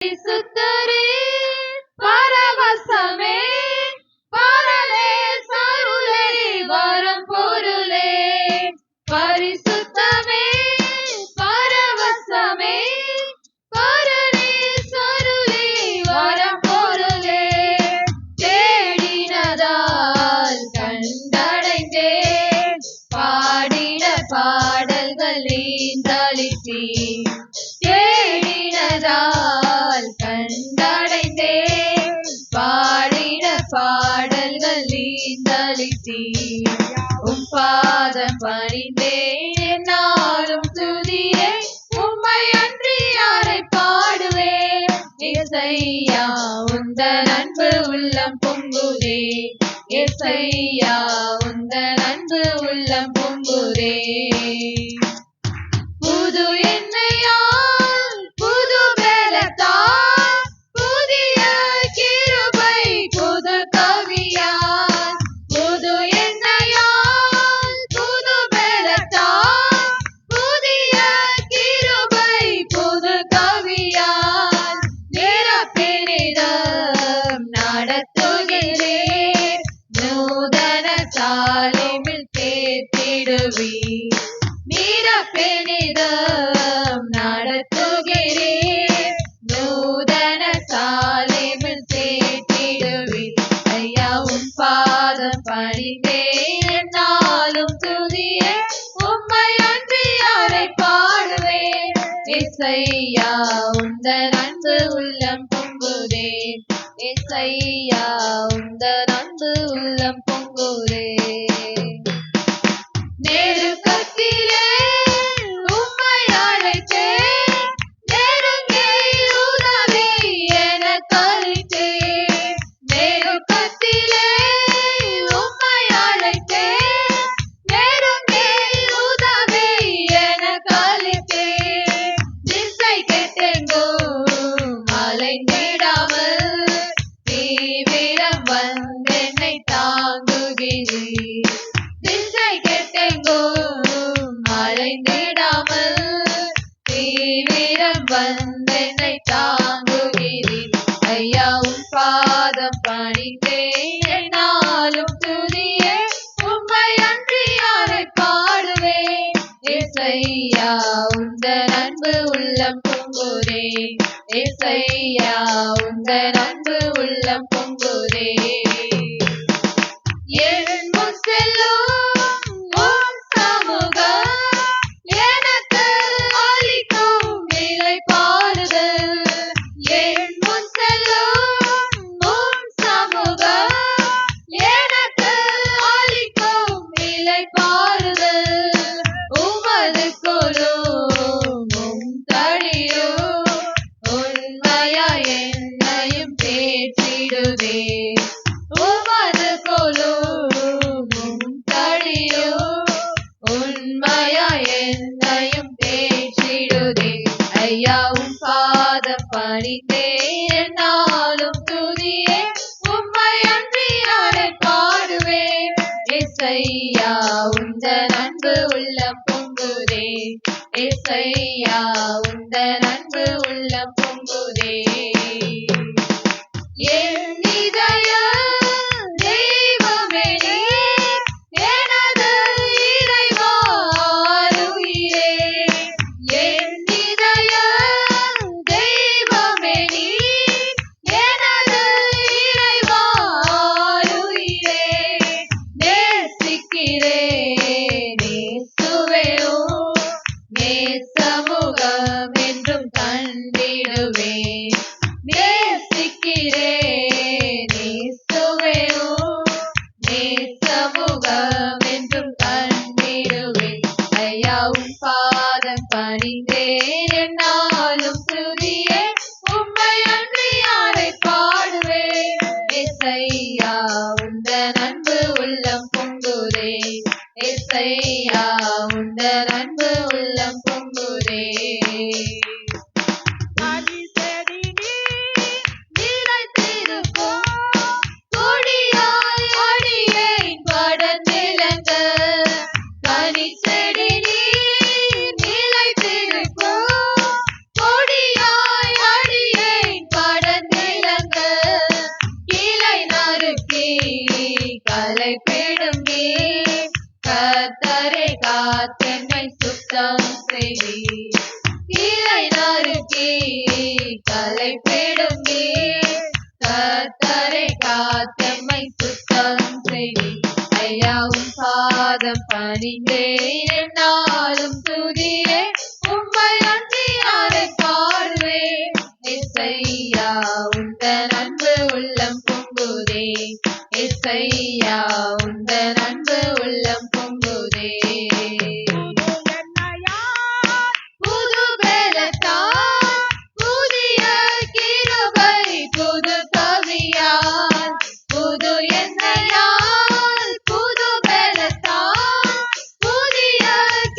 சுத்தரே பரவசமே பரலே சருளே வரம் பொருளே பரிசுத்தமே பரவசமே பரலே சருளே வரம் பொருளே தேடினதால் கண்டடைந்தே பாடின பாடல்கள் நீந்தளித்தீ தேடினதால் கண்டடைந்தே பாடின பாடல்கள் நீந்தளித்தீ உம் பாதம் பணிந்தே நாளும் துதியே உம்மை அன்றி யாரை பாடுவே இசையா உந்தன் அன்பு உள்ளம் பொங்குதே இசையா உந்தன் அன்பு உள்ளம் பொங்குதே புது எண்ணெயால் புது பலத்தால் புதிய கிருபை புது கவியால் புது எண்ணெயால் புது பலத்தால் புதிய கிருபை புது கவியால் நிரப்பினிடம் நடத்துகிறேன் நூதன சாலிமில் தேத்திடுவீர் நிரப்பினிடம் நடத்துகிறேன் நூதன சாலிமில் தேத்திடுவீர் ஐயா உம் பாதம் பணிந்தே நாளும் துதியே உம்மை அன்றி யாரை பாடுவேன் இசையா உந்தன் அன்பு உள்ளம் பொங்குதே இசையா உந்தன் அன்பு உள்ளம் பொங்குதே நெருக்கத்திலே உம்மை அழைத்தேன் நெருங்கி உதவி எனக்கு அளித்தேன் நெருக்கத்திலே உம்மை அழைத்தேன் நெருங்கி உதவி எனக்கு அளித்தேன் திசை கெட்டெங்கும் அலைந்திடாமல் தீவிரம் வந்தென்னை தாங்குகிறீர் திசை கெட்டெங்கும் அலைந்திடாமல் தீவிரம் வந்தென்னை தாங்குகிறீர் ஐயா உம் பாதம் பணிந்தே நாளும் துதியே உம்மை அன்றி யாரை பாடுவேன் இசையா உந்தன் அன்பு உள்ளம் பொங்குதே இசையா உந்தன் அன்பு உள்ளம் பொங்குதே என் முன் செல்லும் உம் சமூகம் எனக்கு அளிக்கும் இளைப்பாறுதல் என் முன் செல்லும் உம் சமூகம் எனக்கு அளிக்கும் இளைப்பாறுதல் உமது கொலும் உம் தடியும் உண்மையா என்னையும் தேற்றிடுதே உமது கொலும் உம் தடியும் உண்மையா என்னையும் தேற்றிடுதே ஐயா உம் பாதம் பணிந்தே நாளும் துதியே உம்மை அன்றி யாரை பாடுவேன் இசையா உந்தன் அன்பு உள்ளம் பொங்குதே இசையா உந்தன் அன்பு உள்ளம் பொங்குதே என் இதய தெய்வமே நீர் எனது இறைவா அருயிரே என் இதய தெய்வமே நீர் எனது இறைவா அருயிரே நேசிக்கிறேன் நேசுவேன் நேசமுகம் என்றும் கண்டிடுவேன் நேசிக்கிறேன் நேசுவேன் நேசமுகம் என்றும் கண்டிடுவேன் ஐயா உம் பாதம் பணிந்தேன் நாளும் துதியே உம்மை அன்றி யாரை பாடுவேன் இசையா உந்தன் அன்பு உள்ளம் பொங்குதே இசையா உந்தன் அன்பு உள்ளம் பொங்குதே அதிசடி களைப்பிடும் நீர். கர்த்தரை காத்தம்மை சுத்தம் செய்தீர். ஐயா உம் பாதம் பணிந்தேன் என்னாலும் துதியே. உம்மை அன்றி யாரை பாடுவேன். எஸ்ஐயா உந்தன் அன்பு உள்ளம் பொங்குதே. எஸ்ஐயா உந்தன் அன்பு உள்ளம் பொங்குதே. புது பலத்தால் புதிய கிருபை புது கவியால் புது எண்ணெயால் புது பலத்தால் புதிய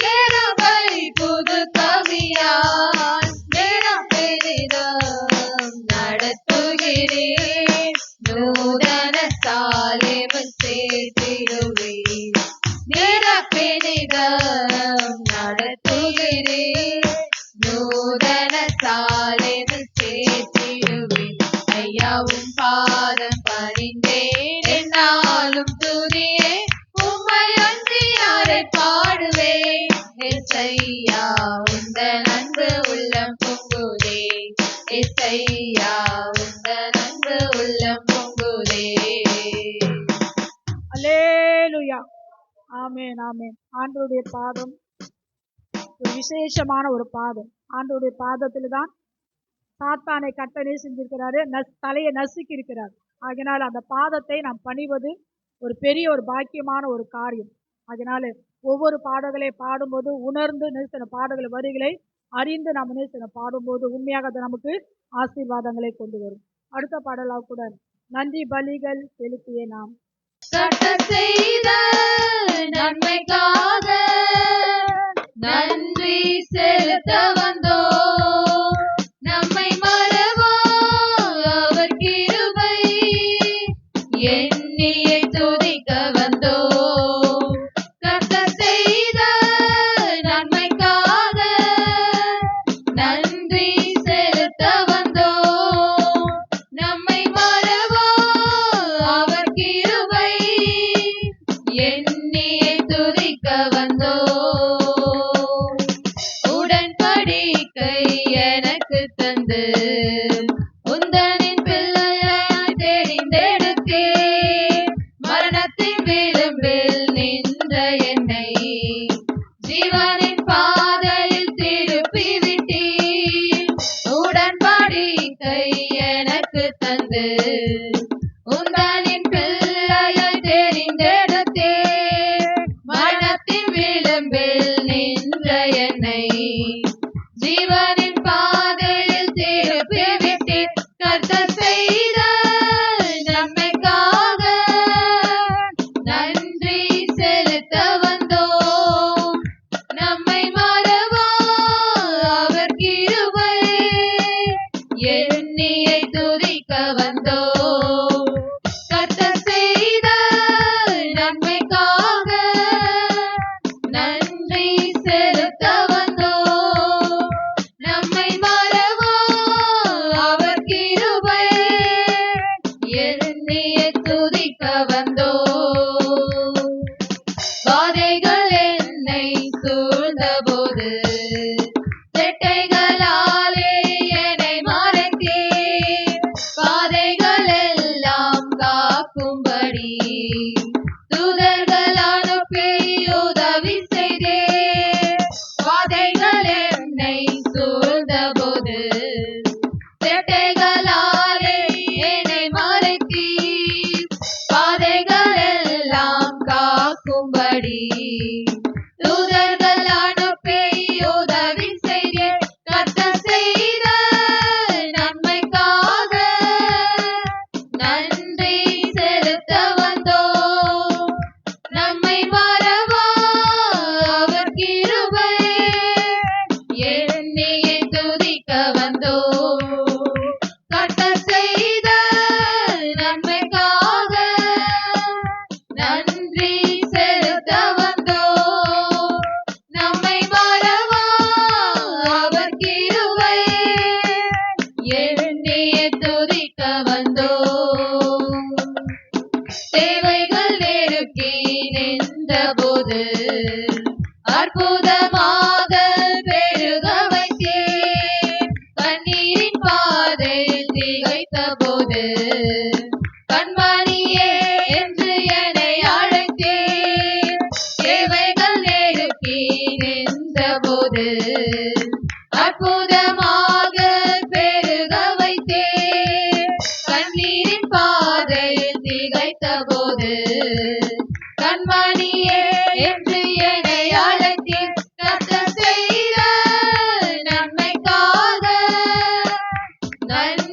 கிருபை புது கவியால் நிரப்பெரிதும் நடத்துகிறேன். நூதன சாலேமில் சேர்த்திடுவேன். நிரப்பெரிதும் நடத்துகிறேன். நூதன சாலேமில் சேர்த்திடுவேன். ஐயா உம் பாதம் பணிந்தேன் என்னாலும் துதியே. உம்மை அன்றி யாரை பாடுவேன். எஸ்ஐயா உந்தன் அன்பு உள்ளம் பொங்குதே. எஸ்ஐயா உந்தன் அன்பு உள்ளம் பொங்குதே. அல்லேலூயா. ஆமென் ஆமென். ஆண்டவருடைய பாதம் ஒரு விசேஷமான ஒரு பாதம். ஆண்டவருடைய பாதத்துல தான் சாத்தானை கட்டளை செஞ்சிருக்கிறாரு. தலையை நசுக்கி இருக்கிறார். அதனால அந்த பாதத்தை நாம் பணிவது ஒரு பெரிய ஒரு பாக்கியமான ஒரு காரியம். அதனால ஒவ்வொரு பாடல்களை பாடும்போது உணர்ந்து நிறுத்தின பாடல்களை வரிகளை அறிந்து நாம் நிறுத்தின பாடும்போது உண்மையாக அது நமக்கு ஆசீர்வாதங்களை கொண்டு வரும். அடுத்த பாடலாக கூட நன்றி பலிகள் செலுத்திய நாம் செய்த நன்மைக்காக நன்றி செலுத்த வந்தோ. நம்மை மறவோ அவர் கிருபை எண்ணியை துதிக்க வந்தோ. கர்த்தர் செய்த நன்மைக்காக நன்றி செலுத்த வந்தோ. நம்மை மறவோ அவர் கிருபை எண்ணியை துதிக்க வந்தோ. உடன்படிக்கை எனக்கு தந்து உந்தனின் பிள்ளையாய் தெரிந்தெடுத்தே. மரணத்தின் விளிம்பில் நின்ற என்னை ஜீவனின் பாதையில் திருப்பி விட்டீர். உடன்படிக்கை எனக்கு தந்து உந்தனின் பிள்ளையாய் தெரிந்தெடுத்தே. மரணத்தின் விளிம்பில் நின்ற என்னை ஜீவனின் பாதையில் திருப்பி விட்டீர். கர்த்தர் செய்த நன்மைக்காக நன்றி செலுத்த வந்தோம். நம்மை மறவோ அவர் கிருபை எண்ணியை துதிக்க வந்தோம். கர்த்தர் செய்த நன்மைக்காக நன்றி செலுத்த வந்தோம். நம்மை மறவோ அவர் கிருபை எண்ணியை துதிக்க வந்தோம். வாதைகள் என்னை சூழ்ந்தபோது செட்டைகளாலே என்னை மறைத்தீர். பாதை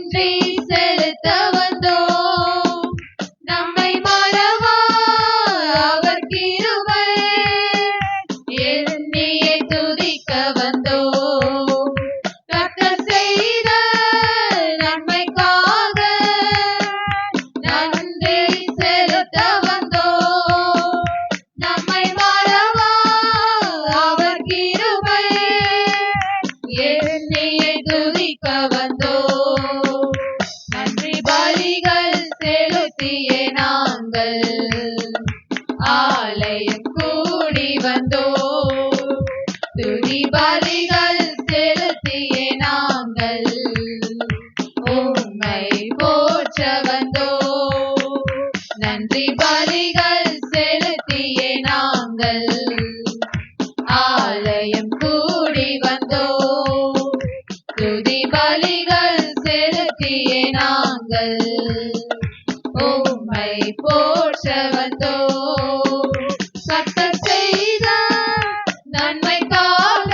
நன்றி செலுத்த வந்தோம். நம்மை மறவா அவர் கிருபை எண்ணியே துதிக்க வந்தோம். கர்த்தர் செய்த நன்மைக்காக நன்றி செலுத்த வந்தோம். நம்மை மறவா அவர் கிருபை எண்ணியே துதிக்க வந்தோம். நன்றி பலிகள் செலுத்தியே நாங்கள் ஆலயம் கூடி வந்தோம். துதி பலிகள் செலுத்தியே நாங்கள் உம்மை போற்ற வந்தோம். நன்றி பலிகள் செலுத்தியே நாங்கள் ஆலயம் கூடி வந்தோம். துதி பலிகள் செலுத்தியே நாங்கள் உம்மை போற்ற வந்தோம். கர்த்தர் செய்த நன்மைக்காக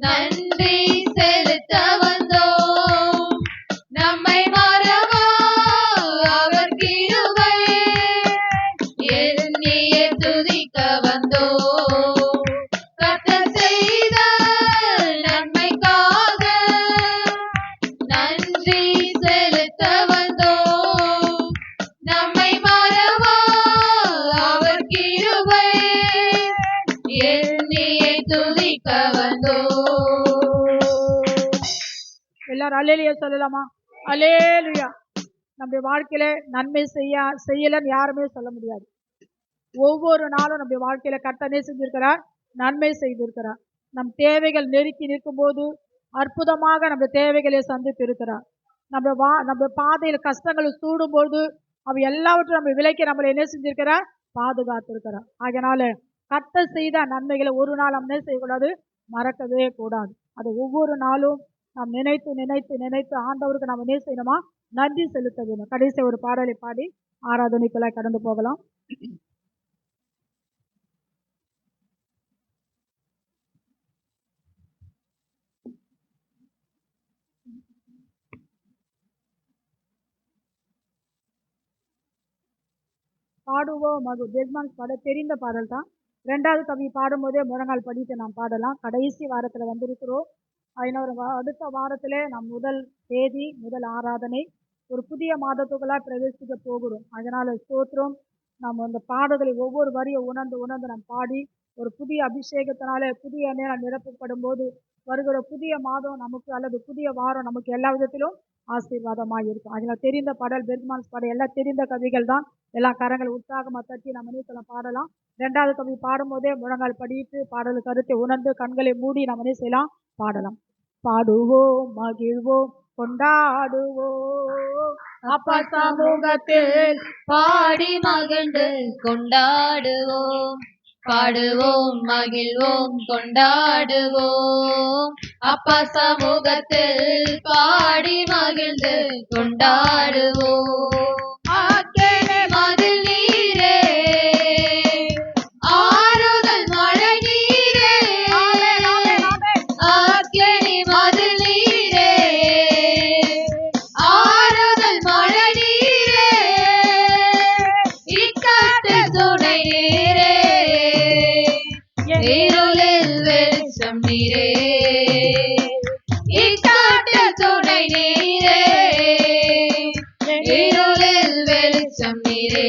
நன்றி செலுத்த வந்தோம். நம்மை மறவா அவர் கிருபை எண்ணியே துதிக்க வந்தோம். கர்த்தர் செய்த நன்மைக்காக நன்றி செலுத்த வந்தோம். நம்மை மறவா அவர் கிருபை எண்ணியே துதிக்க வந்தோம். எல்லாரும் அல்லேலூயா சொல்லலாமா? அல்லேலூயா. நம்முடைய வாழ்க்கையில நன்மை செய்யலன்னு யாருமே சொல்ல முடியாது. ஒவ்வொரு நாளும் நம்முடைய வாழ்க்கையில கர்த்தர் செஞ்சிருக்கிறார், நன்மை செய்திருக்கிறார். நம் தேவைகள் நெருக்கி நிற்கும் போது அற்புதமாக நம்ம தேவைகளை சந்தித்து இருக்கிறார். நம்ம பாதையில் கஷ்டங்கள் சூடும்போது அவ எல்லாவற்றும் நம்ம விலைக்கு நம்மளை என்ன செஞ்சிருக்கிறார், பாதுகாத்திருக்கிறார். அதனால கர்த்தர் செய்த நன்மைகளை ஒரு நாள் நம்ம என்ன செய்யக்கூடாது, மறக்கவே கூடாது. அதை ஒவ்வொரு நாளும் நாம் நினைத்து நினைத்து நினைத்து ஆண்டவருக்கு நாம் என்ன செய்யணுமா, நன்றி செலுத்த வேண்டும். கடைசி ஒரு பாடலை பாடி ஆராதனைக்குள்ள கடந்து போகலாம். பாடுவோம் அது பெர்க்மன்ஸ் பாட தெரிந்த பாடல் தான். 2வது கவி பாடும்போதே முழங்கால் படித்து நாம் பாடலாம். கடைசி வாரத்தில் வந்திருக்கிறோம். அடுத்த வாரத்திலே நாம் முதல் தேதி முதல் ஆராதனை ஒரு புதிய மாதத்துக்குள்ளா பிரவேசிக்க போகிறோம். அதனால ஸ்தோத்திரம். நாம் அந்த பாடல்களை ஒவ்வொரு வரியை உணர்ந்து உணர்ந்து நாம் பாடி ஒரு புதிய அபிஷேகத்தினால புதிய நேரம் நிரப்பப்படும் போது வருகிற புதிய மாதம் நமக்கு அல்லது புதிய வாரம் நமக்கு எல்லா விதத்திலும் ஆசீர்வாதமாக இருக்கும். அதனால தெரிந்த பாடல் பெர்க்மன்ஸ் பாடல் எல்லாம் தெரிந்த கவிகள் தான். எல்லாம் கரங்கள் உற்சாகமாக தட்டி நம்ம நீச்சலாம் பாடலாம். 2வது கவி பாடும்போதே முழங்கால் படித்து பாடல் கருத்தை உணர்ந்து கண்களை மூடி நம்ம என்ன செய்யலாம், பாடலாம். பாடுவோம் மகிழ்வோம் கொண்டாடுவோம் அப்பா சமூகத்தில் பாடி மகிழ்ந்து கொண்டாடுவோம். பாடுவோம் மகிழ்வோம் கொண்டாடுவோம் அப்பா சமூகத்தில் பாடி மகிழ்ந்து கொண்டாடுவோம். ஆக்கேனே மதில் நீரே ஆறுதல் மழை நீரே, ஆக்கேனே மதில் நீரே ஆறுதல் மழை நீரே, இக்காட்டு துணை நீரே, இருளில் வெளிச்சம் நீரே, இக்காட்டு துணை நீரே, இருளில் வெளிச்சம் நீரே.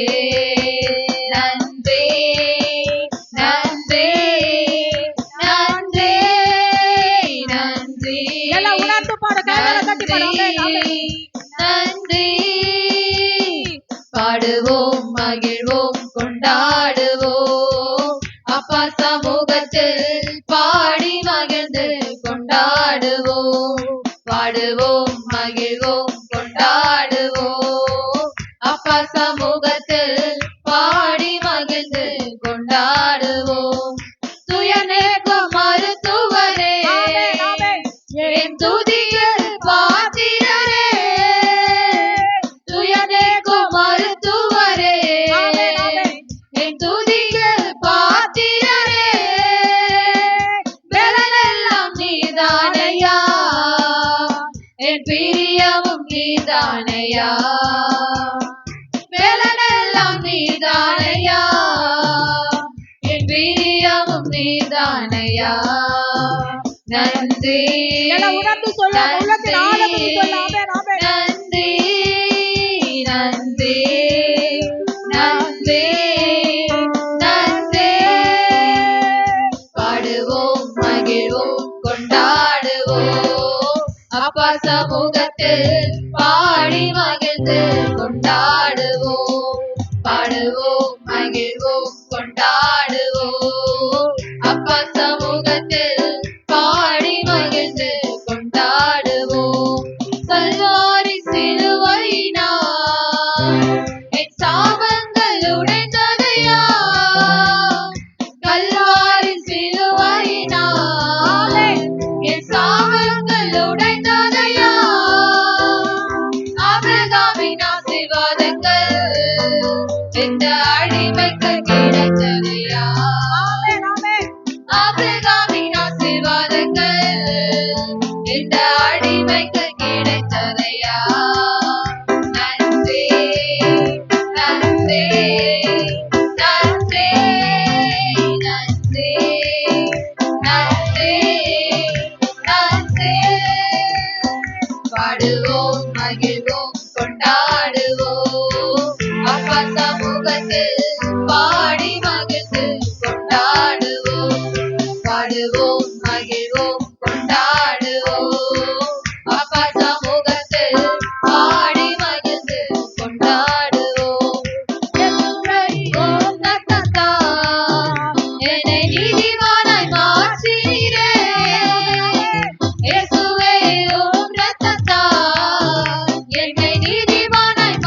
நன்றி நன்றி நன்றி நன்றி நன்றி. பாடுவோம் மகிழ்வோம் கொண்டாடுவோம் அப்பா சமூகத்தில் பாடி மகிழ்ந்து கொண்டாடுவோம். பாடுவோம் மகிழ்வோம் கொண்டாடுவோம் அப்பா சமூகத்தில் பாடி மகிழ்ந்து கொண்டாடுவோம். துயனேக்கு மருத்துவரே என் துதியில் பாத்திரரே, துயனேக்கு மருத்துவரே என் துதியில் பாத்திரரே, பலனெல்லாம் நீதானையா என் பிரிய பிரியமும் நீதானையா, வேலனெல்லாம் நீதானையா, என் பிரியமும் நீதானையா. நன்றி உணர்ந்து சொல்ல, உள்ளத்தின் ஆழத்தில் சொல்ல. ஆமென், ஆமென். நன்றி நன்றி நன்றி நன்றி. பாடுவோம் மகிழ்வோம் கொண்டாடுவோம், அப்பா சமூகத்தில் பாடி மகிழ்ந்து கொண்டாடுவோம். பாடுவோம் மகிழ்வோம் கொண்டாடுவோம், அப்பா சமூகத்தில் பாடி மகிழ்ந்து கொண்டாடுவோம். கல்வாரி சிலுவையினால் என் சாபங்கள் உடைந்ததையா, கல்வாரி சிலுவையினால் என் சாபங்கள் உடைந்ததையா. ஆபிரகாமின் ஆசீர்வாதங்கள் இந்த அடிமைக்கு கிடைத்ததையா, ஆபிரகாமின் ஆசீர்வாதங்கள் இந்த அடிமைக்கு கிடைத்ததையா. நன்றி நன்றி நன்றி நன்றி நன்றி நன்றி. பாடுவோம் மகிழ்வோம் கொண்டாடுவோம், அப்பா சமூகத்தில் பாடி மகிழ்ந்து கொண்டாடுவோம். பாடுவோம் மகிழ்வோம் கொண்டாடுவோம், அப்பா சமூகத்தில் பாடி மகிழ்ந்து கொண்டாடுவோம். ஓம் நத்தத்தா, என்னை நீதிமானாய் மாற்றினீரே. இயேசுவே ஓம் நத்தத்தா, என்னை நீதிமானாய்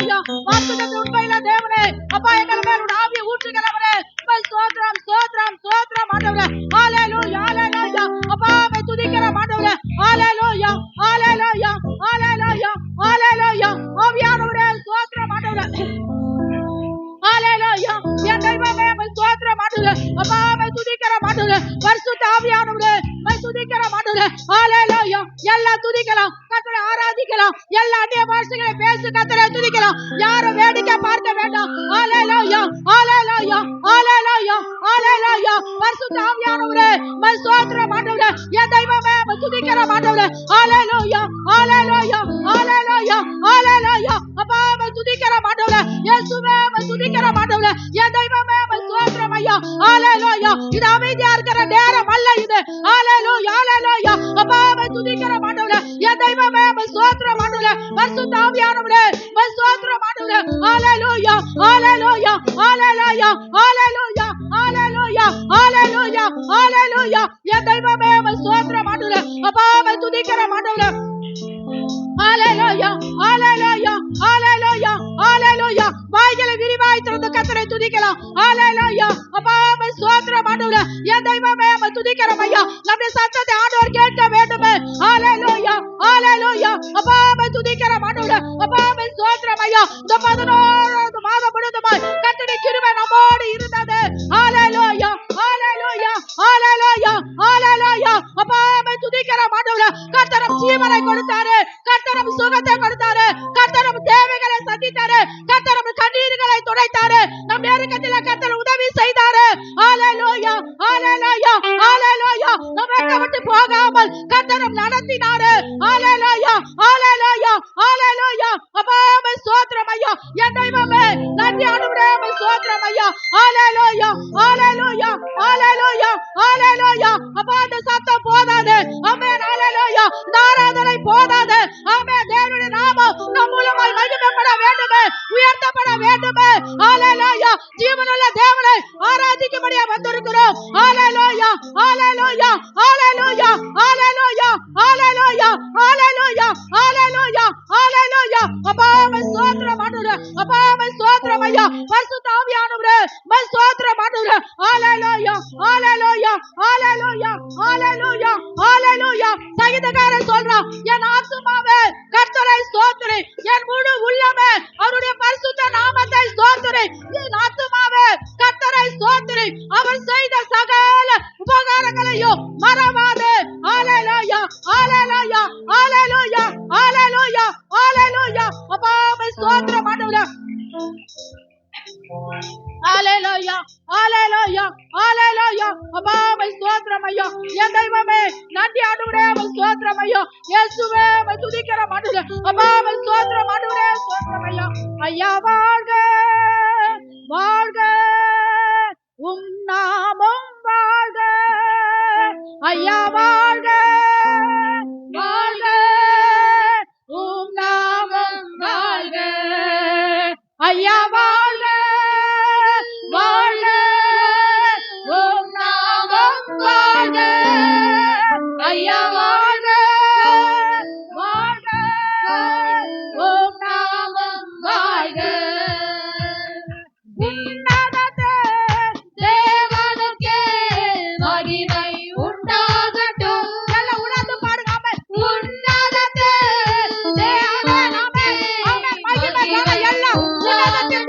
ஹalleluya வாக்குத்தத்தம் உண்மையில தேவனே அப்பா எங்கள் மேல் உடைய ஆவியை ஊற்றுகிறவரே ஸ்தோத்திரம் ஸ்தோத்திரம் ஸ்தோத்திரம் ஆண்டவரே ஹalleluya ஹalleluya அப்பா மே துதிக்கிறோம் ஆண்டவரே ஹalleluya ஹalleluya ஹalleluya ஹalleluya ஆவியானவரே ஸ்தோத்திரம் ஆண்டவரே ஹalleluya என் தெய்வமே மே ஸ்தோத்திரம் ஆண்டவரே அப்பா மே துதிக்கிறோம் ஆண்டவரே பரிசுத்த ஆவியானவரே மே துதிக்கிறோம் ஆண்டவரே ஹalleluya எல்லாம் துதிக்கலாம் கர்த்தரை ஆராதிக்கலாம் எல்லா அந்நிய பாஷைகளை பேசி கர்த்தரை துதிக்கலாம் யாரும் வேடிக்கை பார்க்க வேண்டாம் ஹalleluya ஹalleluya ஹalleluya ஹalleluya பரிசுத்த ஆவியானவரே மே ஸ்தோத்திரம் ஆண்டவரே என் தெய்வமே மே துதிக்கிறோம் ஆண்டவரே ஹalleluya ஹalleluya ஹalleluya ஹalleluya அப்பா மே துதிக்கிறோம் ஆண்டவரே இயேசுவே மே துதிக்கிறோம் ஆண்டவரே என் தெய்வமே மே ஸ்தோத்திரம் ஐயா ஹalleluya இது அமைதியா இருக்கிற நேரம் அல்ல இது ஹalleluya ஹalleluya அப்பா மே துதிக்கிறோம் ஆண்டவரே என் தெய்வமே மே ஸ்தோத்திரம் ஆண்டவரே பரிசுத்த ஆவியானவரே மே ஸ்தோத்திரம் ஆண்டவரே ஹalleluya ஹalleluya ஹalleluya ஹalleluya ஹalleluya ஹalleluya ஹalleluya என் தெய்வமே மே ஸ்தோத்திரம் ஆண்டவரே அப்பா மே துதிக்கிறோம் ஆண்டவரே ஹalleluya ஹalleluya ஹalleluya ஹalleluya வாய்களை விரிவாய் திறந்து கர்த்தரை துதிக்கலாம் ஹalleluya அப்பா மே ஸ்தோத்திரம் ஆண்டவரே என் தெய்வமே மே துதிக்கிறோம் ஐயா நம்முடைய சத்தத்தை ஆண்டவர் கேட்க வேண்டுமே ஹalleluya ஹalleluya அப்பா மே துதிக்கிறோம் ஆண்டவரே அப்பா மே ஸ்தோத்திரம் ஐயா இந்த 11 மாதம் முழுவதுமாய் கர்த்தருடைய கிருபை நம்மோடு இருந்தது ஹalleluya ஹalleluya ஹalleluya ஹalleluya அப்பா மே துதிக்கிறோம் ஆண்டவரே கர்த்தர் ஜீவனை கொடுத்தாரு கர்த்தர் சுகத்தை கொடுத்தாரு கர்த்தர் தேவைகளை சந்தித்தாரு கர்த்தர் கண்ணீர்களை துடைத்தாரு நம் நெருக்கத்தில் கர்த்தர் உதவி செய்தாரு ஹalleluya ஹalleluya ஹalleluya நம்ம வெட்கப்பட்டு போகாமல் கர்த்தர் நடத்தினாரு ஹalleluya ஹalleluya ஹalleluya அப்பா மே ஸ்தோத்திரம் ஐயா என் தெய்வமே நன்றி ஆண்டவரே மே ஸ்தோத்திரம் ஐயா ஹalleluya ஹalleluya ஹalleluya ஹalleluya அப்பா இந்த சத்தம் போதாது ஆமென் ஹalleluya இந்த ஆராதனை போதாது ஆமென் தேவனுடைய நாமம் நம் மூலமாய் மகிமைப்பட வேண்டுமே உயர்த்தப்பட வேண்டுமே ஹalleluya ஜீவனுள்ள தேவனை ஆராதிக்கும்படியா வந்திருக்கிறோம் ஹalleluya ஹalleluya ஹalleluya ஹalleluya ஹalleluya ஹalleluya ஹalleluya ஹalleluya அப்பா மே ஸ்தோத்திரம் ஆண்டவரே அப்பா மே ஸ்தோத்திரம் ஐயா பரிசுத்த ஆவியானவரே மே ஸ்தோத்திரம் ஆண்டவரே ஹalleluya ஹalleluya ஹalleluya ஹalleluya ஹalleluya சங்கீதக்காரன் சொல்றான் என் ஆத்துமாவே கர்த்தரை ஸ்தோத்திரி என் முழு உள்ளமே அவருடைய பரிசுத்த நாமத்தை ஸ்தோத்திரி என் ஆத்துமாவே கர்த்தரை ஸ்தோத்திரி அவர் செய்த சகல உபகாரங்களையும் மறவாதே ஹalleluya ஹalleluya ஹalleluya ஹalleluya ஹalleluya அப்பா மே ஸ்தோத்திரம் ஆண்டவரே ஹalleluya ஹalleluya ஹalleluya அப்பா மே ஸ்தோத்திரம் ஐயா என் தெய்வமே நன்றி ஆண்டவரே மே ஸ்தோத்திரம் ஐயா இயேசுவே மே துதிக்கிறோம் ஆண்டவரே அப்பா மே ஸ்தோத்திரம் ஆண்டவரே ஸ்தோத்திரம் ஐயா ஐயா வாழ்க வாழ்க உம் நாமம் வாழ்க ஐயா வாழ்க வாழ்க உம் நாமம் வாழ்க ஐயா வாழ்க வாழ்க உம் நாமம் வாழ்க ஐயா வாழ்க வாழ்க உம் நாமம் வாழ்க உன்னதத்தே தேவனுக்கே மகிமை உண்டாகட்டும் எல்லாம் உணர்ந்து பாடுங்க ஆமென் உன்னதத்தே தேவனுக்கே ஆமென் மகிமை எல்லாம் உன்னதத்தில்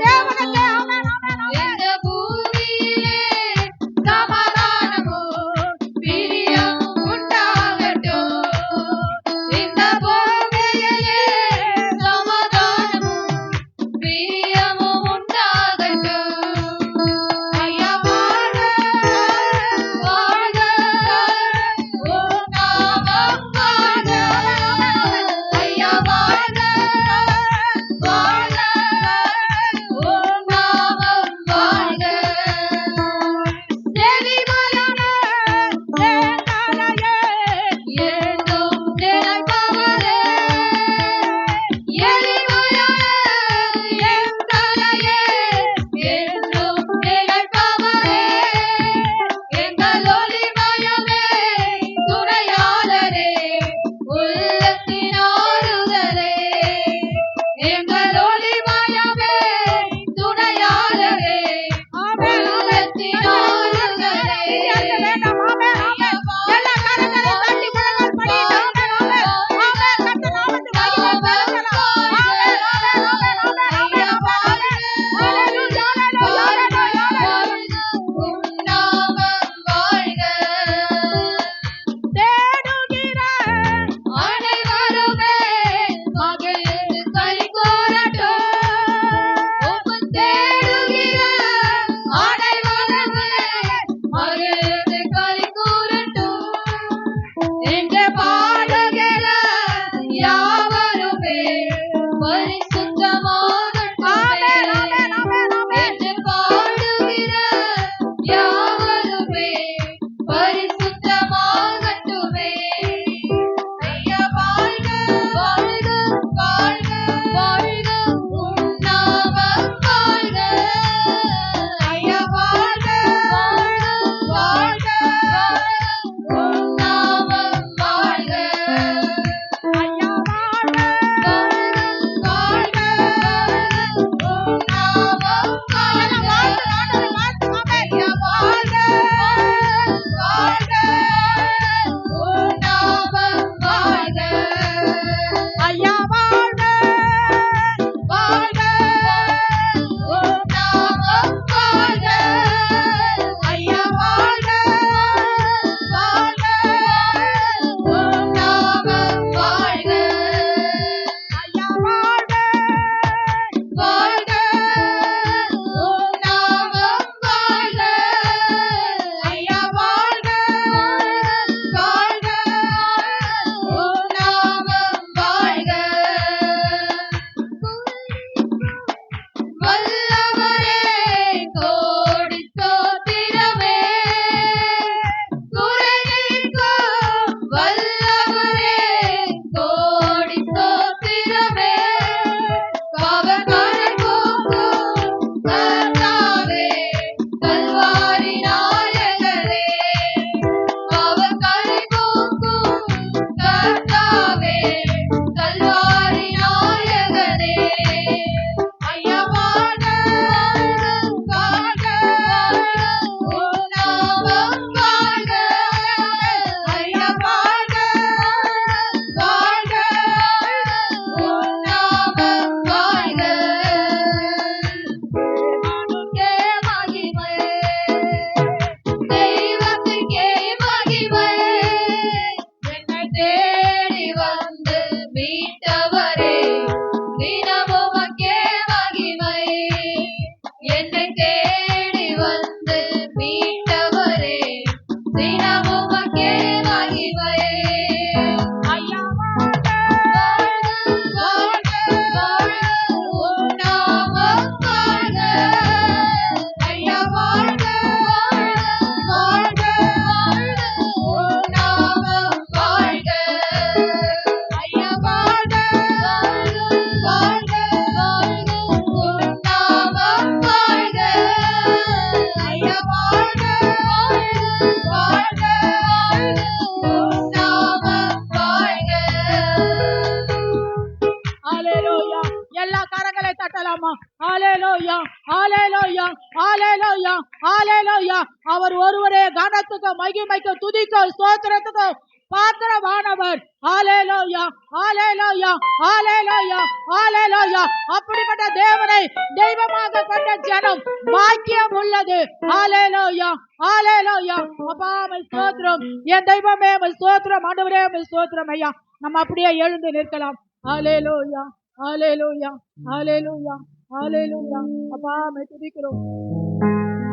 எல்லா கரங்களை தட்டலாமா? ஹalleluya ஹalleluya ஹalleluya ஹalleluya. அவர் ஒருவரே கனத்துக்கு மகிமைக்கு துதிக்கு ஸ்தோத்திரத்துக்கு பாத்திரமானவர். ஹalleluya ஹalleluya ஹalleluya ஹalleluya. அப்படிப்பட்ட தேவனை தெய்வமாக கொண்ட ஜனம் பாக்கியம் உள்ளது. ஹalleluya ஹalleluya. அப்பா உம்மை ஸ்தோத்திரம், என் தெய்வமே உம்மை ஸ்தோத்திரம், ஆண்டவரே உம்மை ஸ்தோத்திரம் ஐயா. நம்ம அப்படியே எழுந்து நிற்கலாம். ஹalleluya ஹalleluya ஹalleluya ஹalleluya. அப்பா உம்மை துதிக்கிறோம்.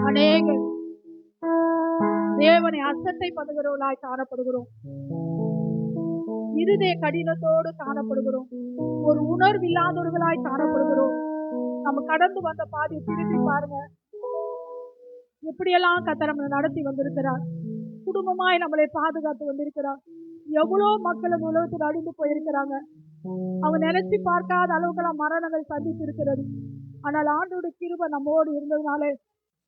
அநேக தேவனை அசட்டை பண்ணுகிறவர்களாய் காணப்படுகிறோம். இருதய கடினத்தோடு காணப்படுகிறோம். ஒரு உணர்வு இல்லாதவர்களாய் காணப்படுகிறோம். நம்ம கடந்து வந்த பாதையை திரும்பி பாருங்க. எப்படியெல்லாம் கர்த்தர் நம்மளை நடத்தி வந்திருக்கிறார். குடும்பமாய் நம்மளை பாதுகாத்து வந்திருக்கிறார். எவ்வளோ மக்கள் உலகத்தில் அழிந்து போயிருக்கிறாங்க. அவங்க நினைச்சு பார்க்காத அளவுக்கு மரணங்கள் சந்தித்து இருக்கிறது. ஆனால் ஆண்டோட கிருபை நம்மோடு இருந்ததுனாலே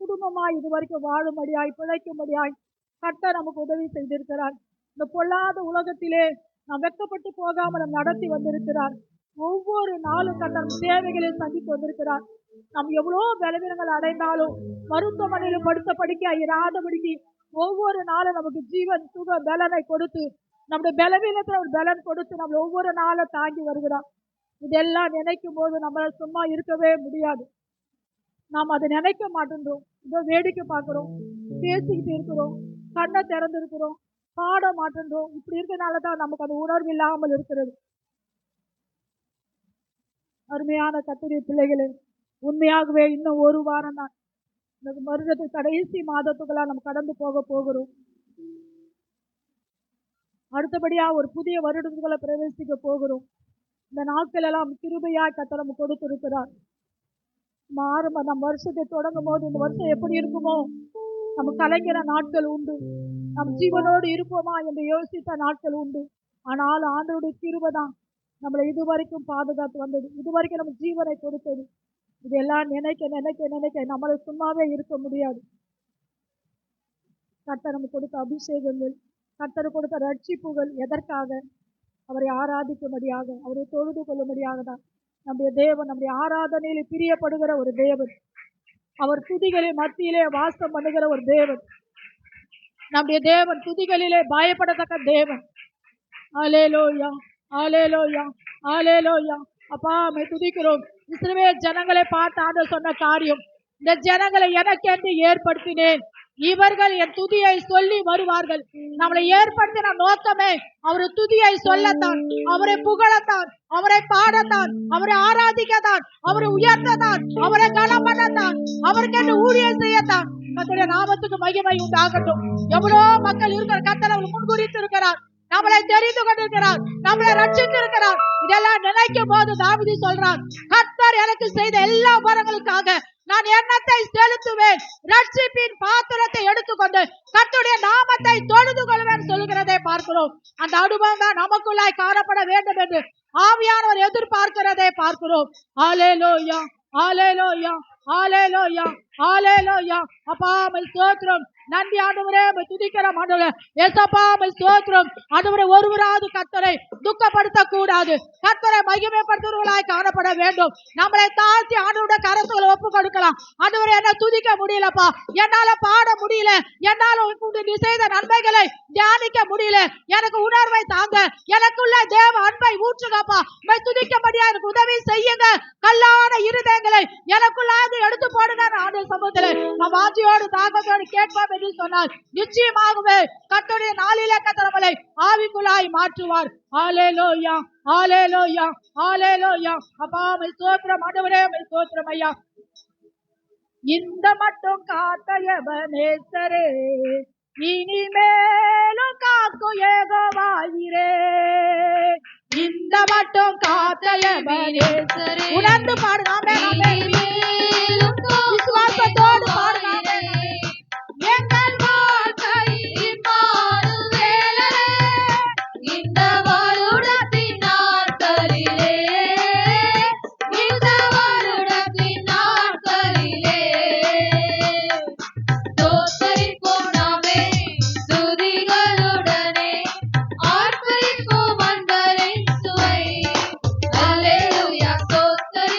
குடும்பமாய் இதுவரைக்கும் வாழும்படியாய் பிழைக்கும்படியாய் கர்த்தர் நமக்கு உதவி செய்திருக்கிறார். இந்த பொல்லாத உலகத்திலே நாம் வெட்கப்பட்டு போகாமல் நம் நடத்தி வந்திருக்கிறார். ஒவ்வொரு நாளும் கர்த்தர் தேவைகளை சந்தித்து வந்திருக்கிறார். நாம் எவ்வளோ பலவீனங்கள் அடைந்தாலும் மருத்துவமனையில் படுத்த படிக்க இராதபடிக்கு ஒவ்வொரு நாளும் நமக்கு ஜீவன் சுக பலனை கொடுத்து நம்முடைய பலவீனத்தில் ஒரு பலன் கொடுத்து நம்மளை ஒவ்வொரு நாளும் தாங்கி வருகிறார். இதெல்லாம் நினைக்கும் போது நம்மளால சும்மா இருக்கவே முடியாது. நாம் அதை நினைக்க மாட்டேன்றோம். இதோ வேடிக்கை பார்க்கிறோம், பேசிக்கிட்டு இருக்கிறோம், கண்ணை திறந்திருக்கிறோம், பாட மாட்டேன்றோம். இப்படி இருக்கிறதுனாலதான் நமக்கு அந்த உணர்வு இல்லாமல் இருக்கிறது. அருமையான கர்த்தருடைய பிள்ளைகளே, உண்மையாகவே இன்னும் ஒரு வாரம் தான், இந்த வருடத்து கடைசி மாதத்துக்கெல்லாம் நம்ம கடந்து போக போகிறோம். அடுத்தபடியா ஒரு புதிய வருடத்துக்குள்ள பிரவேசிக்க போகிறோம். இந்த நாட்கள் எல்லாம் கிருபையாய் கர்த்தர் நமக்கு கொடுத்திருக்கிறார். நம்ம வருஷத்தை தொடங்கும் போது இந்த வருஷம் எப்படி இருக்குமோ, நம்ம கலைஞர நாட்கள் உண்டு, நம் ஜீவனோடு இருப்போமா என்று யோசித்த நாட்கள் உண்டு. ஆனால் ஆண்டவருடைய கிருபை தான் நம்மளை இதுவரைக்கும் பாதுகாத்து வந்தது, இதுவரைக்கும் நம்ம ஜீவனை கொடுத்தது. இதெல்லாம் நினைக்க நினைக்க நினைக்க நம்மளை சும்மாவே இருக்க முடியாது. கர்த்தர் நமக்கு கொடுத்த அபிஷேகங்கள், கர்த்தர் கொடுத்த ரட்சிப்புகள் எதற்காக? அவரை ஆராதிக்கும்படியாக, அவரை தொழுது கொள்ளும்படியாக தான். நம்முடைய தேவன் நம்முடைய ஆராதனையில் பிரியப்படுகிற ஒரு தேவன். அவர் துதிகளின் மத்தியிலே வாசம் பண்ணுகிற ஒரு தேவன். நம்முடைய தேவன் துதிகளிலே பயப்படத்தக்க தேவன். ஹல்லேலூயா ஹல்லேலூயா ஹல்லேலூயா. அப்பா உம்மை துதிக்கிறோம். இஸ்ரவேல் ஜனங்களை பார்த்து ஆண்டவர் சொன்ன காரியம், இந்த ஜனங்களை எனக்கென்று ஏற்படுத்தினேன், இவர்கள் என் துதியை சொல்லி வருவார்கள். நம்மளை ஏற்படுத்தின நோக்கமே அவரு துதியை சொல்லத்தான், அவரை புகழத்தான், அவரை பாடத்தான், அவரை ஆராதிக்கத்தான், அவரை உயர்த்தத்தான், அவரை கனம் பண்ணத்தான், அவருக்கு ஊழியம் செய்யத்தான். கர்த்தருடைய நாமத்துக்கு மகிமை உண்டாகட்டும். எவ்வளோ மக்கள் இருக்கிற கர்த்தர் அவர்கள் முன்குறித்து இருக்கிறார், நம்மளை தெரிந்து கொண்டிருக்கிறார், நம்மளை ரட்சித்திருக்கிறார். இதெல்லாம் நினைக்கும் போது தாவீது சொல்றார், கர்த்தர் எனக்கு செய்த எல்லா உபகாரங்களுக்காக நான் எண்ணத்தை செலுத்துவேன், ரட்சிப்பின் பாத்திரத்தை எடுத்துக்கொண்டு கர்த்தருடைய நாமத்தை தொழுது கொள்வேன் சொல்லுகிறதை பார்க்கிறோம். அந்த அனுபவம் தான் நமக்குள்ளாய் காணப்பட வேண்டும் என்று ஆவியானவர் எதிர்பார்க்கிறதை பார்க்கிறோம். ஹல்லேலூயா ஹல்லேலூயா ஹல்லேலூயா ஹல்லேலூயா. அப்பா உம்மை ஸ்தோத்திரம், நன்றி ஆண்டவரே, உம்மை துதிக்கிறோம் ஆண்டவரே. ஏசப்பா உம்மை ஸ்தோத்திரம் ஆண்டவரே. ஒருவராவது கர்த்தரை துக்கப்படுத்த கூடாது, கர்த்தரை மகிமைப்படுத்துவர்களாய் காணப்பட வேண்டும். நம்மளை தாழ்த்தி ஆண்டவருடைய கரத்துகளை ஒப்பு கொடுக்கலாம். ஆண்டவரே, என்ன துதிக்க முடியலப்பா, என்னால பாட முடியல, என்னால நீ செய்த நன்மைகளை தியானிக்க முடியல, எனக்கு உணர்வை தாங்க, எனக்குள்ள தேவ அன்பை ஊற்றுங்கப்பா, உம்மை துதிக்கபடியா எனக்கு உதவி செய்யுங்க. கல்லான இருதயங்களை எனக்குள்ளாக எடுத்து போடுங்க. ஆண்டவர் சமூகத்திலே நாம் வாஞ்சியோடு தாகத்தோடு கேட்போம் என்று சொன்னால் நிச்சயமாகவே கர்த்தருடைய நாளிலே கர்த்தர் நம்மளை ஆவிக்குள்ளாய் மாற்றுவார். ஹல்லேலூயா ஹல்லேலூயா ஹல்லேலூயா. அப்பா உம்மை ஸ்தோத்திரம் ஆண்டவரே, உம்மை ஸ்தோத்திரம் ஐயா. இந்த மட்டும் காத்த எபனேசரே, இனிமேலும் காக்கும் யெகோவாயிரே. இந்த மட்டும் காத்த எபனேசரே, உணர்ந்து பாடுங்க, விசுவாசத்தோடு பாடுங்க. எங்கள் வாழ்க்கை இம்மானுவேலரே, இந்த வருடத்தின் நாட்களிலே, இந்த வருடத்தின் நாட்களிலே தோத்தரிப்போம் நாமே துதிகளுடனே, ஆர்ப்பரிப்போம் அன்பரின் சுவை. அல்லேலூயா. தோத்தரிப்போம்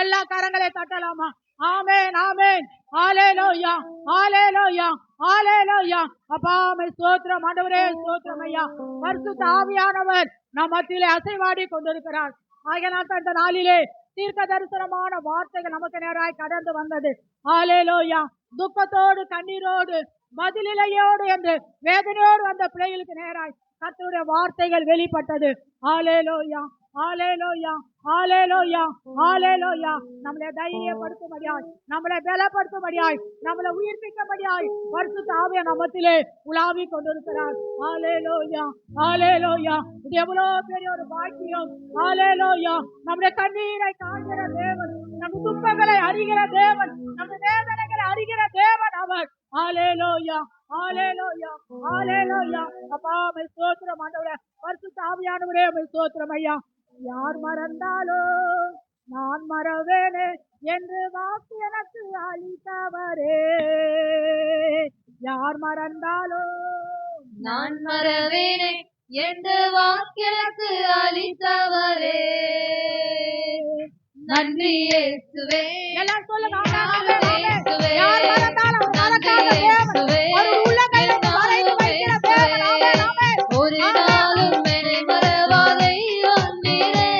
எல்லா கரங்களை தட்டலாமா? ஆமென் ஆமென். ஹalleluya ஹalleluya ஹalleluya. அப்பா மே ஸ்தோத்திரம் ஆண்டவரே, ஸ்தோத்திரம் ஐயா. பரிசுத்த ஆவியானவர் நம் மத்தியிலே அசைவாடி கொண்டிருக்கிறார். ஆகையால் இந்த நாளிலே தீர்க்க தரிசனமான வார்த்தைகள் நமக்கு நேராய் கடந்து வந்தது. ஹalleluya. துக்கத்தோடு கண்ணீரோடு பதிலிலையோடு என்று வேதனையோடு வந்த பிள்ளைகளுக்கு நேராய் கர்த்தருடைய வார்த்தைகள் வெளிப்பட்டது. ஹalleluya ஹalleluya ஹalleluya ஹalleluya. நம்மளை தைரியப்படுத்தும்படியாய், நம்மளை பலப்படுத்தும்படியாய், நம்மளை உயிர்ப்பிக்கும்படியாய் பரிசுத்த ஆவியானவர் நம்மத்திலே உலாவி கொண்டிருக்கிறார். ஹalleluya ஹalleluya. இது எவ்வளவு பெரிய ஒரு பாக்கியம். ஹalleluya. நம்முடைய கண்ணீரை காண்கிற தேவன், நம்ம துன்பங்களை அறிகிற தேவன், நம்ம வேதனைகளை அறிகிற தேவன் அவர். ஹalleluya ஹalleluya ஹalleluya. அப்பா மே ஸ்தோத்திரம் ஆண்டவரே, பரிசுத்த ஆவியானவரே மே ஸ்தோத்திரம் ஐயா. யார் மறந்தாலோ நான் மறவேனே என்று வாக்கு எனக்கு அளித்தவரே. யார் மறந்தாலோ நான் மறவேனே என்று வாக்கு எனக்கு அளித்தவரே. நன்றி இயேசுவே. எல்லாம் சொல்லுங்க. இயேசுவே. யார் மறந்தாலும் மறக்காத தேவன், அவர் உள்ளங்களை மறைத்து வைக்கிற தேவன். ஆமென் ஆமென். ஒரு நாளும் என்னை மறவாத தெய்வம் நீரே.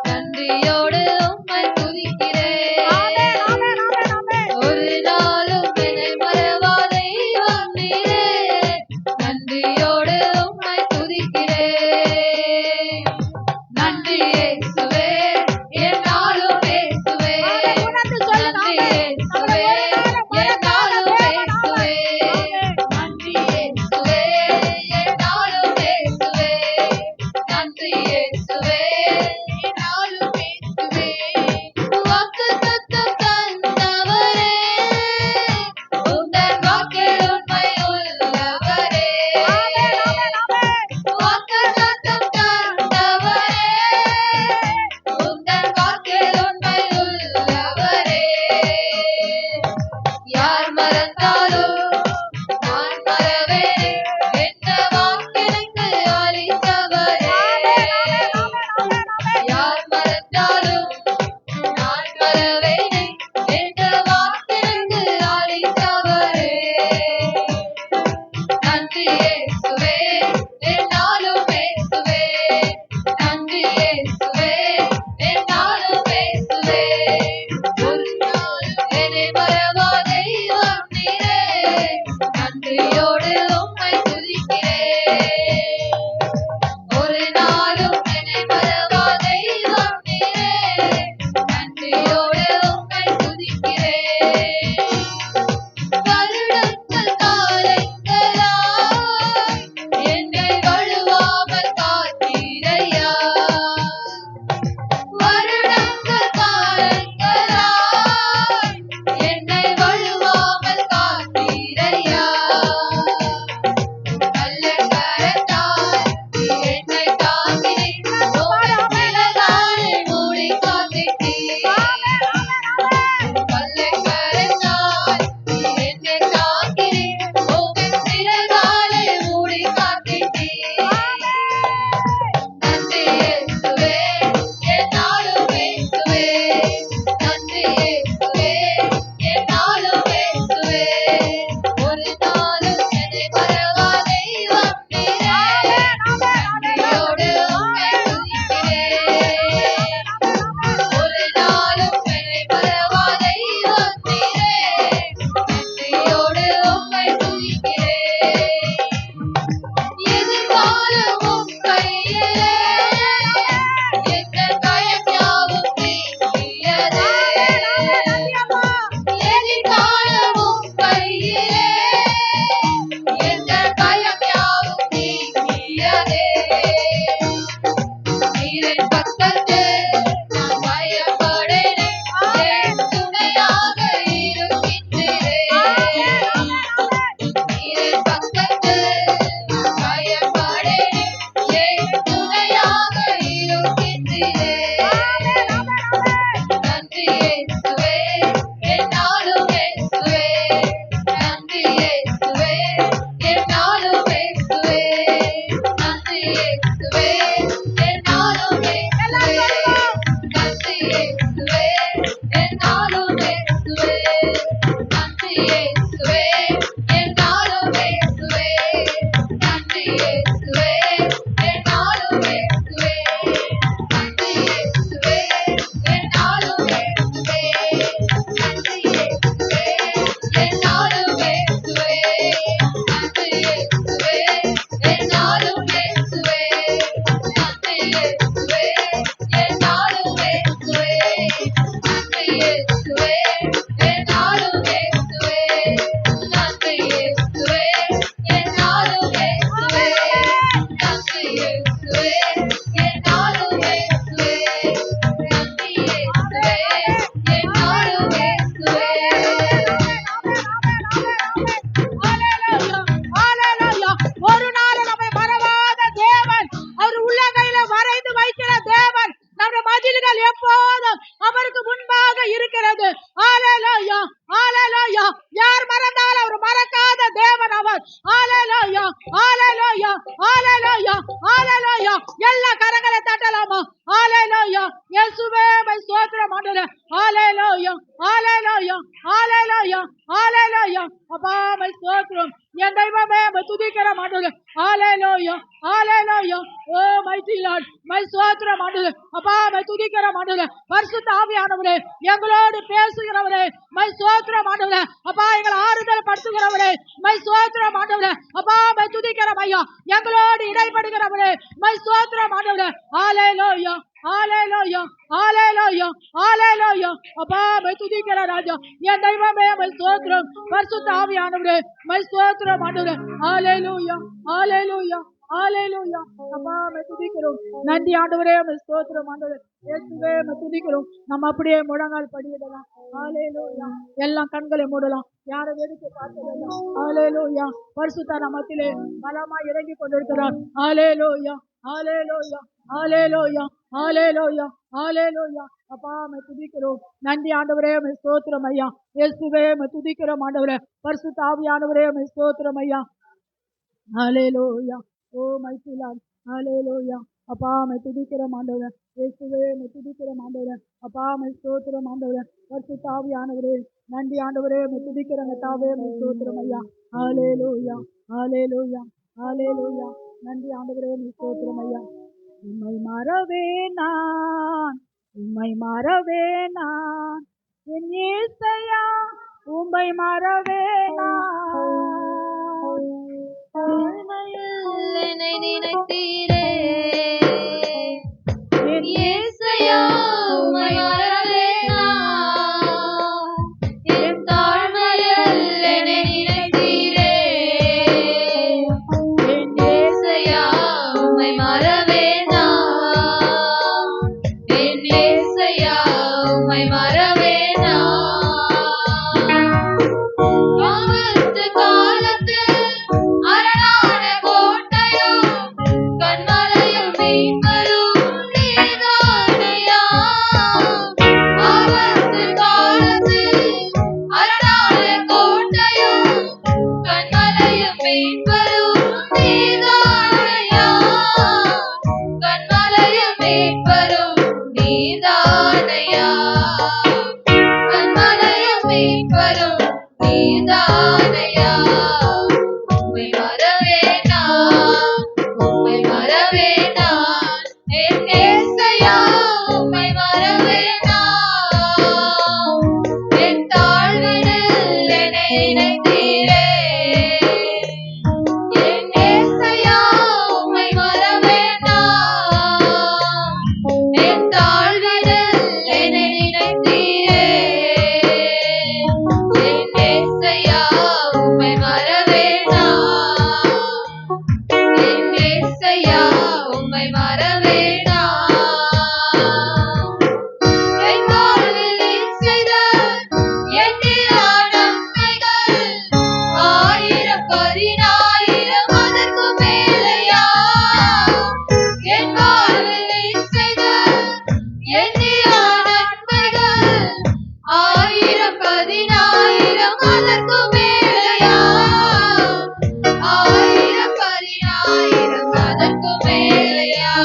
நன்றியோடு உம்மை துதிக்கிறேன். ஆமென் ஆமென் ஆமென் ஆமென். ஒரு நாளும் என்னை மறவாத தெய்வம் நீரே. நன்றியோடு உம்மை துதிக்கிறேன். நன்றி இயேசுவே. என்னாலும் இயேசுவே. உணர்ந்து சொல்லுங்க. நன்றி ஆமென். இயேசுவே. என்னாலும் இயேசுவே. நன்றி இயேசுவே. என்னாலும் இயேசுவே. நன்றி இயேசுவே. என்னாலும் இயேசுவே. வாக்குத்தத்தம் தந்தவரே, உந்தன் வாக்கில் உண்மை உள்ளவரே. வாக்குத்தத்தம் தந்தவரே, உந்தன் வாக்கில் உண்மை உள்ளவரே. யார் மறந்தாலும் நான் மறவேனே என்ற வாக்கெனக்கு அளித்தவரே. யார் மறந்தாலும் நான் மறவேனே என்ற வாக்கெனக்கு அளித்தவரே. நன்றி இயேசுவே. என்னாலும் இயேசுவே. நன்றி இயேசுவே. என்னாலும் இயேசுவே. ஒரு நாளும் என்னை மறவா தெய்வம் நீரே. நன்றியோடு உம்மை துதிக்கிறேன். ஒரு நாளும் என்னை மறவா தெய்வம் நீரே. நன்றியோடு உம்மை துதிக்கிறேன். வருடங்கள் காலங்களாய் என்னை வழுவாமல் காத்தீரையா. வருடங்கள் காலங்களாய் என்னை வழுவாமல் காத்தீரையா. நல்ல கரத்தால் நீ என்னை தாங்கினீர். உம்மின் நிழலாலே மூடி காத்தீர். நல்ல கரத்தால் நீ என்னை தாங்கினீர். உம்மின் நிழலாலே மூடி காத்தீர். நன்றி இயேசுவே. என்னாலும் இயேசுவே. நன்றி இயேசுவே. என்னாலும் இயேசுவே. ஒரு நாளும் என்னை மறவா தெய்வம் நீரே. நன்றியோடு உம்மை துதிக்கிறேன். ஒரு நாளும் என்னை மறவா தெய்வம் நீரே. நன்றியோடு உம்மை துதிக்கிறேன். எதிர்காலம் உம் கையிலே, எங்கள் பயம் யாவும் நீங்கியதே. எதிர்காலம் உம் கையிலே, எங்கள் பயம் யாவும் நீங்கியதே. நீரின் பக்கத்தில் நான் பயப்படேனே, என் துணையாக இருக்கின்றீரே. நீரின் பக்கத்தில் நான் பயப்படேனே, என் துணையாக இருக்கின்றீரே. நன்றி இயேசுவே. என்னாலும் இயேசுவே. நன்றி இயேசுவே. என்னாலும் இயேசுவே. நன்றி இயேசுவே. என்னாலும் இயேசுவே. நன்றி இயேசுவே. கிரியைகள் எப்போதும் அவருக்கு முன்பாக இருக்கிறது. ஹalleluya ஹalleluya. யார் மறந்தாலும் அவர் மறக்காத தேவன் அவர். ஹalleluya ஹalleluya ஹalleluya ஹalleluya. எல்லா கரங்களை தட்டலாமா? ஹalleluya. இயேசுவே உம்மை ஸ்தோத்திரம் ஆண்டவரே. ஹalleluya ஹalleluya ஹalleluya ஹalleluya. அப்பா உம்மை ஸ்தோத்திரம். என் தெய்வமே உம்மை துதிக்கிறோம் ஆண்டவரே. ஹalleluya ஹalleluya. ஓ மைட்டி லார்ட் உம்மை ஸ்தோத்திரம் ஆண்டவரே. அப்பா உம்மை துதிக்கிறோம் ஆண்டவரே. பரிசுத்த ஆவியானவரே எங்களோடு பேசுகிறவரே உம்மை ஸ்தோத்திரம் ஆண்டவரே. அப்பா எங்களை ஆறுதல் படுத்துகிறவரே உம்மை ஸ்தோத்திரம் ஆண்டவரே. அப்பா உம்மை துதிக்கிறோம் ஐயா. எங்களோடு இடைப்படுகிறவரே உம்மை ஸ்தோத்திரம் ஆண்டவரே. ஹalleluya ஹalleluya ஹalleluya ஹalleluya. அப்பா உம்மை துதிக்கிற ராஜா என் தெய்வமே உம்மை ஸ்தோத்திரம். பரிசுத்த ஆவியானவரே உம்மை ஸ்தோத்திரம் ஆண்டவரே. ஹalleluya ஹalleluya ஹalleluya. அப்பா உம்மை துதிக்கிறோம். நன்றி ஆண்டவரே உம்மை ஸ்தோத்திரம் ஆண்டவரே. இயேசுவே உம்மை துதிக்கிறோம். நம்ம அப்படியே முழங்கால் படியிடலாம். ஹalleluya. எல்லாம் கண்களை மூடலாம். யாரை வேடிக்கை பார்க்க வேண்டாம். ஹalleluya. பரிசுத்த நாமத்திலே பலமாய் இறங்கி கொண்டிருக்கிறார். ஹalleluya ஹalleluya ஹalleluya ஹalleluya ஹalleluya. அப்பா உம்மை துதிக்கிறோம். நன்றி ஆண்டவரே உம்மை ஸ்தோத்திரம் ஐயா. இயேசுவே உம்மை துதிக்கிறோம் ஆண்டவரே. பரிசுத்த ஆவியானவரே உம்மை ஸ்தோத்திரம் ஐயா. ஹalleluya. ஓ மைட்டி லார்ட் ஹalleluya. அப்பா உம்மை துதிக்கிறோம் ஆண்டவரே. இயேசுவே உம்மை துதிக்கிறோம் ஆண்டவரே. அப்பா உம்மை ஸ்தோத்திரம் ஆண்டவரே. பரிசுத்த ஆவியானவரே நன்றி ஆண்டவரே உம்மை துதிக்கிறோம் தாவே உம்மை ஸ்தோத்திரம் ஐயா. ஹalleluya ஹalleluya ஹalleluya. நன்றி ஆண்டவரே உம்மை ஸ்தோத்திரம் ஐயா. உம்மை மறவே நான் உம்மை மறவே நான் என் இயேசையா உம்மை மறவே நான். தாழ்மையில் என்னை நினைத்தீரே என் இயேசையா உம்மை மறவே நான். என் தாழ்மையில் என்னை நினைத்தீரே என் இயேசையா உம்மை மறவே நான். என் இயேசையா உம்மை மறவே நான். ஆபத்து காலத்தில் அரணான கோட்டையும் கண்மலையும் மீட்பரும் நீதானையா. ஆபத்து காலத்தில் அரணான கோட்டையும் கண்மலையும் மீட்பரும் நீதானையா. கண்மலையும் மீட்பரும் நீதானையா. கண்மலையும் மீட்பரும் நீதானையா. உம்மை மறவே நான் உம்மை மறவே நான். என் இயேசையா உம்மை மறவே நான். என் தாழ்வினில் என்னை நினைத்தீரே என் இயேசையா உம்மை மறவே நான். என் தாழ்வினில் என்னை நினைத்தீரே என் இயேசையா உம்மை மறவே நான். என் இயேசையா உம்மை மறவே நான். என் வாழ்வில் நீர் செய்த எண்ணிலா நன்மைகள் ஆயிரம் பதினாயிரம் அதற்கு மேலையா. என் வாழ்வில் நீர் செய்த எண்ணிலா நன்மைகள் ஆயிரம் பதினாயிரம் அதற்கு மேலையா. ஆயிரம் பதினாயிரம் அதற்கு மேலையா.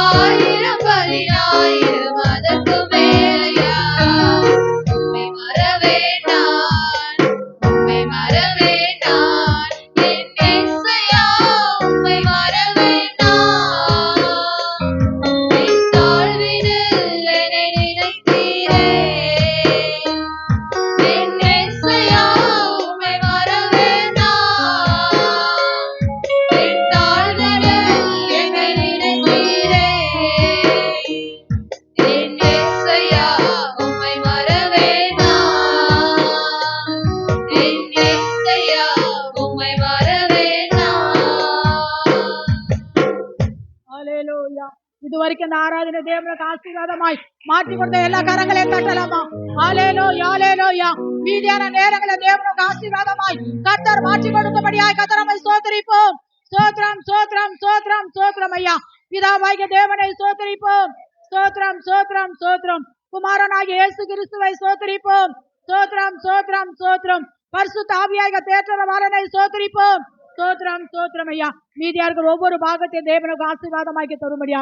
ஆயிரம் பதினாயிரம் அதற்கு மேலையா. உம்மை மறவே நான் உம்மை மறவே நான். என் இயேசையா உம்மை மறவே நான். என் தாழ்வினில் என்னை நினைத்தீரே என் இயேசையா உம்மை மறவே நான். என் தாழ்வினில் என்னை நினைத்தீரே என் இயேசையா உம்மை மறவே நான். என் இயேசையா உம்மை மறவே நான். ஹalleluya. இதுவரைக்கும் இந்த ஆராதனை தேவனுக்கு ஆசீர்வாதமாய் மாற்றி கொடுத்த எல்லா கரங்களையும் தட்டலாமா? ஹalleluya ஹalleluya. மீதியான நேரங்களை தேவனுக்கு ஆசீர்வாதமாய் கர்த்தர் மாற்றி கொடுத்தபடியாய் கர்த்தரை ஸ்தோத்திரிப்போம். ஸ்தோத்திரம் ஸ்தோத்திரம் ஸ்தோத்திரம் ஸ்தோத்திரம் ஐயா. பிதாவாகிய தேவனை ஸ்தோத்திரிப்போம் சோத்ரம் சோத்ரம் சோத்ரம். குமாரனாகிய இயேசு கிறிஸ்துவை சோத்தரிப்போம். சோத்ரம் சோத்ரம் சோத்ரம். பரிசுத்த ஆவியாக தேற்றரவாளனை சோத்தரிப்போம். சோத்ரம் சோத்ரம் ஐயா. மீதியார்கள் ஒவ்வொரு பாகத்தை தேவனுக்கு ஆசீர்வாதமாக்கி தரும்படியா